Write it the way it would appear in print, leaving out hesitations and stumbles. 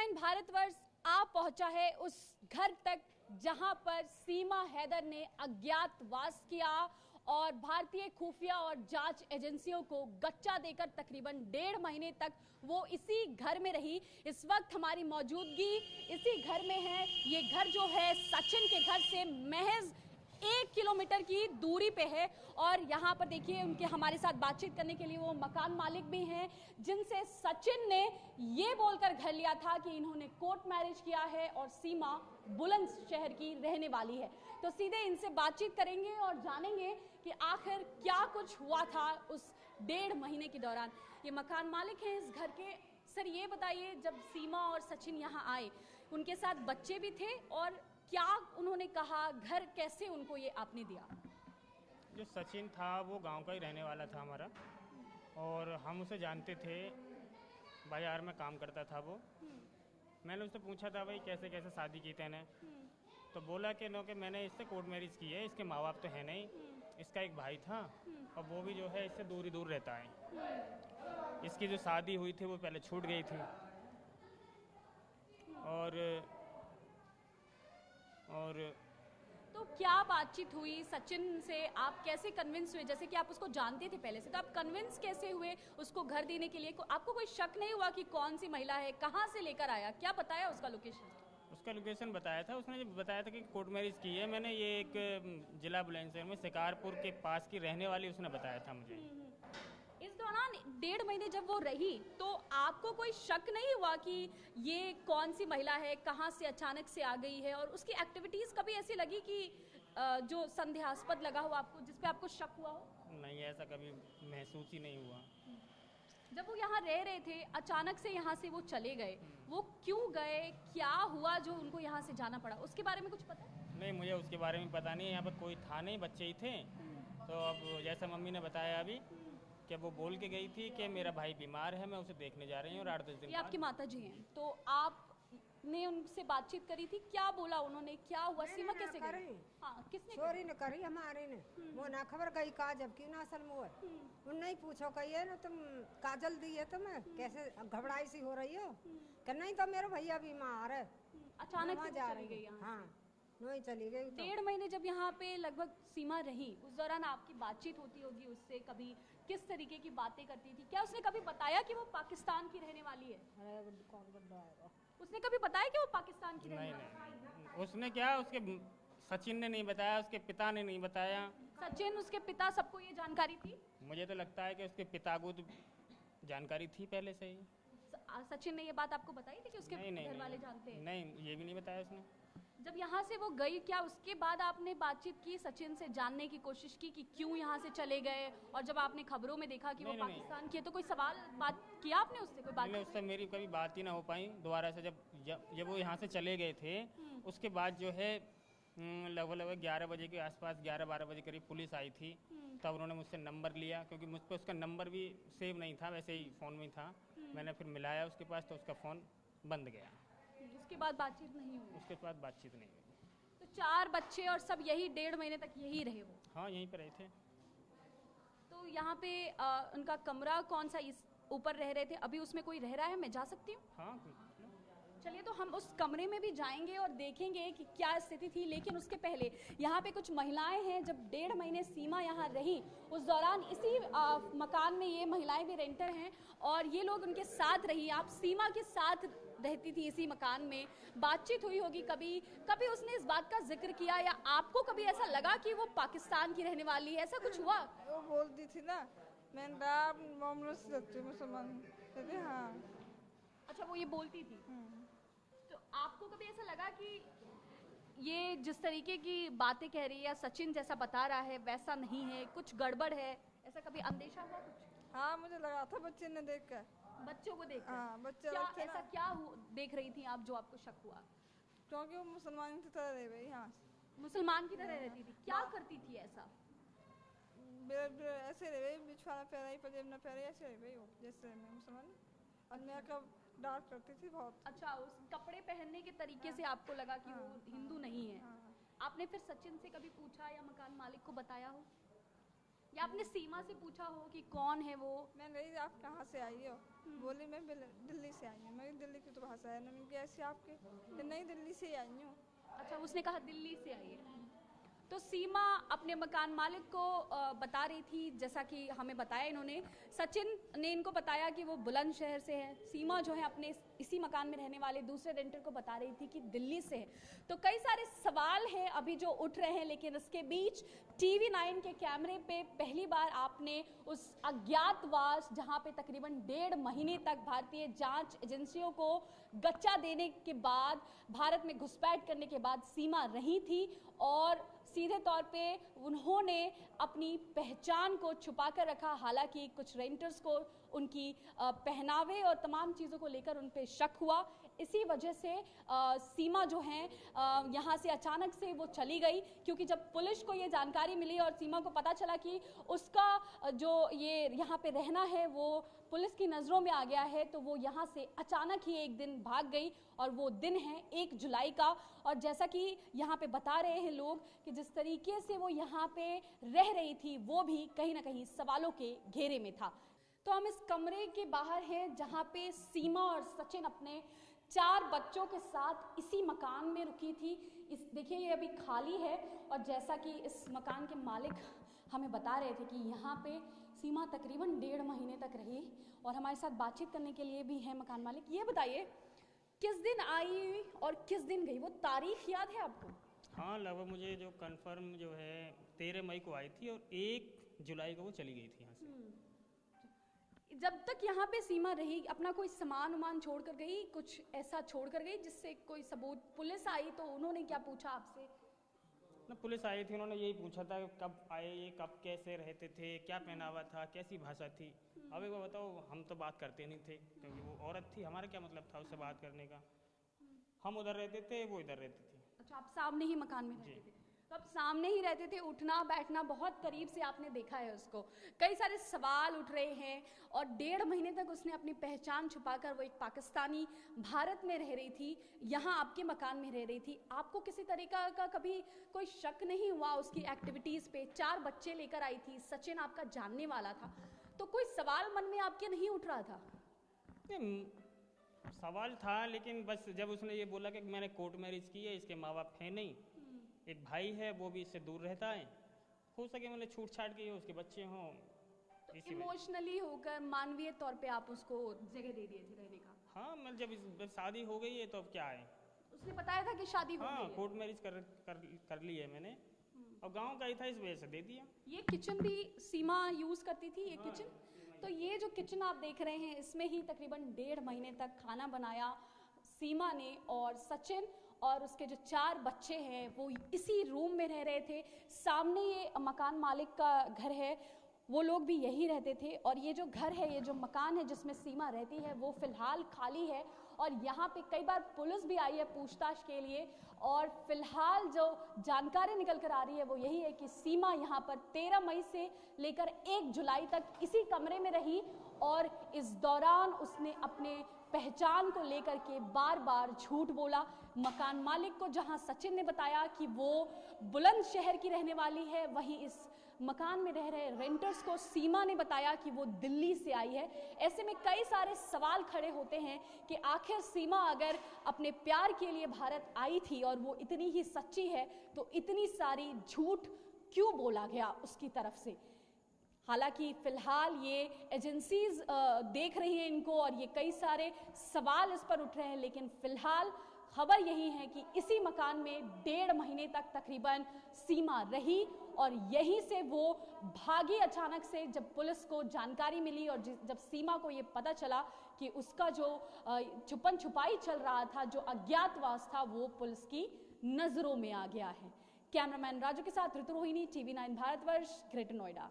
CNN Bharatvarsh आ पहुंचा है उस घर तक जहां पर सीमा हैदर ने अज्ञातवास किया और भारतीय खुफिया और जांच एजेंसियों को गच्चा देकर तकरीबन 1.5 महीने तक वो इसी घर में रही। इस वक्त हमारी मौजूदगी इसी घर में है। ये घर जो है सचिन के घर से महज 1 किलोमीटर की दूरी पे है और यहाँ पर देखिए उनके हमारे साथ बातचीत करने के लिए वो मकान मालिक भी हैं जिनसे सचिन ने ये बोलकर घर लिया था कि इन्होंने कोर्ट मैरिज किया है और सीमा बुलंदशहर की रहने वाली है। तो सीधे इनसे बातचीत करेंगे और जानेंगे कि आखिर क्या कुछ हुआ था उस 1.5 महीने के दौरान। ये मकान मालिक हैं इस घर के। सर ये बताइए, जब सीमा और सचिन यहाँ आए उनके साथ बच्चे भी थे और क्या उन्होंने कहा, घर कैसे उनको ये आपने दिया? जो सचिन था वो गांव का ही रहने वाला था हमारा और हम उसे जानते थे, बाजार में काम करता था वो। मैंने उससे पूछा था भाई कैसे कैसे शादी की तेने, तो बोला कि नो कि मैंने इससे कोर्ट मैरिज की है, इसके माँ बाप तो है नहीं, इसका एक भाई था और वो भी जो है इससे दूर ही दूर रहता है। इसकी जो शादी हुई थी वो पहले छूट गई थी और तो क्या बातचीत हुई सचिन से? आप कैसे कन्विंस हुए? जैसे कि आप उसको जानते थे पहले से, तो आप कन्विंस कैसे हुए उसको घर देने के लिए? आपको कोई शक नहीं हुआ कि कौन सी महिला है, कहाँ से लेकर आया? क्या बताया उसका लोकेशन? उसका लोकेशन बताया था उसने, जब बताया था कि कोर्ट मैरिज की है मैंने, ये एक जिला बुलंदशहर में शिकारपुर के पास की रहने वाली उसने बताया था मुझे। इस दौरान 1.5 महीने जब वो रही तो आपको कोई शक नहीं हुआ कि ये कौन सी महिला है, कहाँ से अचानक से आ गई है? और उसकी एक्टिविटीज कभी ऐसी लगी कि जो संदेहास्पद लगा हो आपको, जिस पे आपको शक हुआ हो? नहीं, ऐसा कभी महसूस ही नहीं हुआ। जब वो यहाँ रह रहे थे, अचानक से यहाँ से वो चले गए, वो क्यों गए, क्या हुआ जो उनको यहाँ से जाना पड़ा, उसके बारे में कुछ पता है? नहीं, मुझे उसके बारे में पता नहीं। यहाँ पर कोई था नहीं, बच्चे ही थे। तो अब जैसा मम्मी ने बताया अभी कि वो बोल के गई थी कि मेरा भाई बीमार है, मैं उसे देखने जा रही हूँ और 8-10 दिन। ये आपकी माता जी हैं, तो आपने उनसे बातचीत करी थी? क्या बोला उन्होंने, क्या हुआ? सीमा कैसे गई? हाँ, किसने छोरी ने करी हमारे ने, वो ना खबर गई का जबकि ना असल में उन नहीं पूछो कही है ना तुम काजल दी है तुम्हें, कैसे घबराई सी हो रही हो? कि नहीं तो मेरा भैया बीमार है, अचानक से जा चली रही गई। हाँ, नहीं चली गई। 1.5 महीने जब यहाँ पे लगभग सीमा रही, उस दौरान आपकी बातचीत होती होगी उससे, कभी किस तरीके की बातें करती थी? क्या उसने कभी बताया कि वो पाकिस्तान की रहने वाली है? उसने कभी बताया कि वो पाकिस्तान की रहने वाली है? नहीं, उसने क्या, उसके सचिन ने नहीं बताया, उसके पिता ने नहीं बताया। सचिन, उसके पिता, सबको ये जानकारी थी? मुझे तो लगता है कि उसके पिता को तो जानकारी थी पहले से ही। सचिन ने ये बात आपको बताई थी कि उसके घर वाले जानते हैं? नहीं, ये भी नहीं बताया उसने। जब यहाँ से वो गई, क्या उसके बाद आपने बातचीत की सचिन से, जानने की कोशिश की कि क्यों यहाँ से चले गए? और जब आपने खबरों में देखा कि वो पाकिस्तान की है, तो कोई सवाल बात किया आपने उससे? कोई बात? उससे मेरी कभी बात ही ना हो पाई दोबारा से। जब वो यहाँ से चले गए थे उसके बाद जो है लगभग 11 बजे के आसपास, 11-12 बजे करीब पुलिस आई थी। तब उन्होंने मुझसे नंबर लिया, क्योंकि मुझ पर उसका नंबर भी सेव नहीं था, वैसे ही फ़ोन में था। मैंने फिर मिलाया उसके पास तो उसका फ़ोन बंद गया। उसके बाद बातचीत नहीं हुई? उसके बाद बातचीत नहीं हुई। तो 4 बच्चे और सब यही 1.5 महीने तक यही रहे वो? हाँ, यहीं पर रहे थे। तो यहाँ पे उनका कमरा कौन सा, इस ऊपर रह रहे थे, अभी उसमें कोई रह रहा है? मैं जा सकती हूँ? हाँ, चलिए, तो हम उस कमरे में भी जाएंगे और देखेंगे कि क्या स्थिति थी। लेकिन उसके पहले यहाँ पे कुछ महिलाएं हैं। जब 1.5 महीने सीमा यहाँ रही, उस दौरान इसी मकान में ये महिलाएं भी रेंटर हैं और ये लोग उनके साथ रही। आप सीमा के साथ रहती थी इसी मकान में, बातचीत हुई होगी कभी? कभी उसने इस बात का जिक्र किया या आपको कभी ऐसा लगा कि वो पाकिस्तान की रहने वाली है, ऐसा कुछ हुआ? वो बोलती थी ना, मैं मुसलमान। हाँ। अच्छा, वो ये बोलती थी। तो आपको कभी ऐसा लगा कि ये जिस तरीके की बातें कह रही है, सचिन जैसा बता रहा है वैसा नहीं है, कुछ गड़बड़ है, ऐसा कभी अंदेशा हुआ कुछ? हाँ, मुझे लगा था बच्चे ने देख कर, बच्चों को देख कर। हाँ, बच्चे क्या ऐसा क्या देख रही थी आप जो आपको शक हुआ? क्योंकि वो मुसलमान की तरह रह गई। हाँ, मुसलमान की तरह रहती थी? क्या करती थी ऐसा? ऐसे रह गई, बिछवाना पहनाई, पजेब न पहनाई, ऐसे रह गई वो जैसे मैं मुसलमान। और मैं कब डांट करती थी बहुत। अच्छा, उस कपड़े पहनने के तरीके से आपको लगा कि वो हिंदू नहीं है? आपने फिर सचिन से कभी पूछा या मकान मालिक को बताया हो? या आपने सीमा से पूछा हो कि कौन है वो? मैं नहीं, आप कहाँ से आई हो? बोली मैं दिल्ली से आई हूँ। मैं दिल्ली की तो भाषा है ना, मैं कैसे आपके? नहीं, दिल्ली से ही आई हूँ। अच्छा, उसने कहा दिल्ली से आई है। तो सीमा अपने मकान मालिक को बता रही थी, जैसा कि हमें बताया इन्होंने, सचिन ने इनको बताया कि वो बुलंदशहर से है। सीमा जो है अपने इसी मकान में रहने वाले दूसरे रेंटर को बता रही थी कि दिल्ली से है। तो कई सारे सवाल हैं अभी जो उठ रहे हैं, लेकिन इसके बीच TV9 के कैमरे पे पहली बार आपने उस अज्ञातवास, जहां पे तकरीबन 1.5 महीने तक भारतीय जांच एजेंसियों को गच्चा देने के बाद, भारत में घुसपैठ करने के बाद सीमा रही थी, और सीधे तौर पे उन्होंने अपनी पहचान को छुपा कर रखा। हालांकि कुछ रेंटर्स को उनकी पहनावे और तमाम चीज़ों को लेकर उन पे शक हुआ। इसी वजह से सीमा जो है यहाँ से अचानक से वो चली गई, क्योंकि जब पुलिस को ये जानकारी मिली और सीमा को पता चला कि उसका जो ये यहाँ पे रहना है वो पुलिस की नज़रों में आ गया है, तो वो यहाँ से अचानक ही एक दिन भाग गई। और वो दिन है 1 जुलाई का। और जैसा कि यहाँ पे बता रहे हैं लोग कि जिस तरीके से वो यहाँ पे रह रही थी वो भी कहीं ना कहीं सवालों के घेरे में था। तो हम इस कमरे के बाहर हैं जहाँ पे सीमा और सचिन अपने 4 बच्चों के साथ इसी मकान में रुकी थी। इस देखिए ये अभी खाली है, और जैसा कि इस मकान के मालिक हमें बता रहे थे कि यहाँ पे सीमा तकरीबन 1.5 महीने तक रही। और हमारे साथ बातचीत करने के लिए भी है मकान मालिक। ये बताइए किस दिन आई और किस दिन गई, वो तारीख याद है आपको? हाँ, लगभग मुझे जो कंफर्म जो है 13 मई को आई थी और 1 जुलाई को वो चली गई थी यहाँ से। जब तक यहाँ पे सीमा रही, अपना कोई सामान उमान छोड़ कर गई, कुछ ऐसा छोड़ कर गई जिससे कोई सबूत? पुलिस आई तो उन्होंने क्या पूछा आपसे? ना, पुलिस आई थी, उन्होंने यही पूछा था कब आए, ये कब कैसे रहते थे, क्या पहनावा था, कैसी भाषा थी। अब एक बार बताओ, हम तो बात करते नहीं थे क्योंकि वो औरत थी, हमारा क्या मतलब था उससे बात करने का। हम उधर रहते थे, वो इधर रहती थी। अच्छा, आप सामने ही मकान में रहते थे? तो आप सामने ही रहते थे, उठना बैठना बहुत करीब से आपने देखा है उसको। कई सारे सवाल उठ रहे हैं, और 1.5 महीने तक उसने अपनी पहचान छुपाकर, वो एक पाकिस्तानी भारत में रह रही थी, यहाँ आपके मकान में रह रही थी। आपको किसी तरीका का कभी कोई शक नहीं हुआ उसकी एक्टिविटीज़ पे? 4 बच्चे लेकर आई थी, सचिन आपका जानने वाला था, तो कोई सवाल मन में आपके नहीं उठ रहा था? सवाल था, लेकिन बस जब उसने ये बोला कि मैंने कोर्ट मैरिज की है, इसके माँ बाप है नहीं, एक भाई है वो भी इससे दूर रहता है, हो सके मैंने छूट छाट की हो, उसके बच्चे हों, तो इमोशनली होकर मानवीय तौर पे आप उसको जगह दे दिए थे रहने का? हाँ, मैं जब शादी हो गई है तो अब क्या है। उसने बताया था कि शादी हो गई है? कोर्ट मैरिज कर ली है मैंने, और गांव का ही था, इस वजह से दे दिया। ये किचन भी सीमा यूज करती थी, ये किचन? तो ये जो किचन आप देख रहे हैं, इसमें ही तकरीबन 1.5 महीने तक खाना बनाया सीमा ने, और सचिन और उसके जो 4 बच्चे हैं वो इसी रूम में रह रहे थे। सामने ये मकान मालिक का घर है, वो लोग भी यही रहते थे। और ये जो घर है, ये जो मकान है जिसमें सीमा रहती है, वो फिलहाल खाली है। और यहाँ पे कई बार पुलिस भी आई है पूछताछ के लिए, और फिलहाल जो जानकारी निकल कर आ रही है वो यही है कि सीमा यहाँ पर 13 मई से लेकर 1 जुलाई तक इसी कमरे में रही, और इस दौरान उसने अपने पहचान को लेकर के बार बार झूठ बोला। मकान मालिक को जहां सचिन ने बताया कि वो बुलंदशहर की रहने वाली है, वहीं इस मकान में रह रहे रेंटर्स को सीमा ने बताया कि वो दिल्ली से आई है। ऐसे में कई सारे सवाल खड़े होते हैं कि आखिर सीमा अगर अपने प्यार के लिए भारत आई थी और वो इतनी ही सच्ची है, तो इतनी सारी झूठ क्यों बोला गया उसकी तरफ से? हालांकि फिलहाल ये एजेंसीज देख रही हैं इनको, और ये कई सारे सवाल इस पर उठ रहे हैं, लेकिन फिलहाल खबर यही है कि इसी मकान में 1.5 महीने तक तकरीबन सीमा रही, और यहीं से वो भागी अचानक से जब पुलिस को जानकारी मिली, और जब सीमा को ये पता चला कि उसका जो छुपन छुपाई चल रहा था, जो अज्ञातवास था, वो पुलिस की नजरों में आ गया है। कैमरामैन राजू के साथ ऋतु रोहिणी, TV9 भारतवर्ष, ग्रेटर नोएडा।